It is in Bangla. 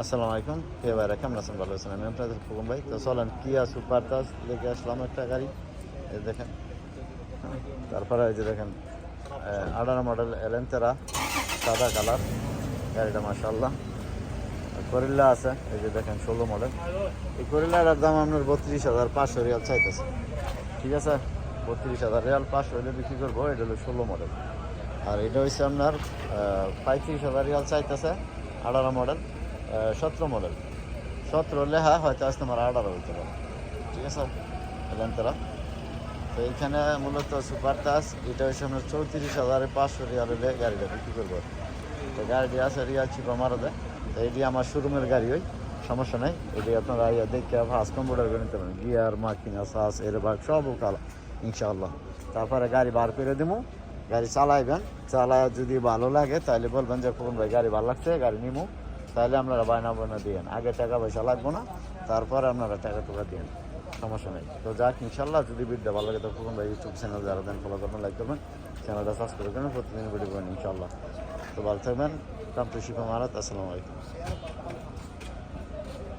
আসসালামু আলাইকুম কে ভাইরা কেমন আছেন? ভালো আছেন? আমি আপনাদের ফুকন ভাই। তো চলেন কিয়া সুপার তাজ লেগে আসলাম একটা গাড়ি, এই দেখেন। তারপরে এই যে দেখেন 18 মডেল এলেন্তেরা, সাদা কালার গাড়িটা মাশাআল্লাহ। করিল্লা আছে, এই যে দেখেন 16 মডেল। এই করিল্লাটার দাম আপনার 32,500 রিয়াল চাইতেছে, ঠিক আছে? 32,000 রিয়াল 500 হলে বিক্রি করবো। এটা হলো 16 মডেল। আর এটা হচ্ছে আপনার 35,000 রিয়াল চাইতেছে, 18 মডেল। 17 মডেল, 17 লেখা হয়তো আজ তোমার 18 হইতে পারে, ঠিক আছে? এলেন্তেরা। তো এইখানে মূলত সুপার তাস এটা হচ্ছে আপনার 34,500 রিয়াল হলে গাড়িটা বিক্রি করবো। তো গাড়িটি আছে রিয়াল চিপা মারাতে। তো এটি আমার শোরুমের গাড়ি, ওই সমস্যা নেই। এটি আপনারা ইয়া দেখে ফার্স্ট কম্পিউটার করে নিতে পারেন, গিয়ার মাকিনা সাস এর ভাগ সব কালা ইনশাআল্লাহ। তারপরে গাড়ি বার করে দেবো, গাড়ি চালাইবেন, চালায় যদি ভালো লাগে তাহলে বলবেন যে কোন ভাই গাড়ি ভালো লাগছে, গাড়ি নিমু, তাহলে আপনারা বায়না বায়না দিয়েন। আগে টাকা পয়সা লাগবো না, তারপরে আপনারা টাকা টুকা দিন, সমস্যা নেই। তো যাক ইনশাল্লাহ, যদি ভিডিও ভালো লাগে তো কোন ভাই ইউটিউব চ্যানেল যারা দেন ফলো করবেন, লাইক করবেন, চ্যানেলটা সাবস্ক্রাইব করবেন, প্রতিদিন ভিডিও করবেন ইনশাল্লাহ। তো ভালো থাকবেন, কাম তো শিখো মারাত। আসসালামু আলাইকুম।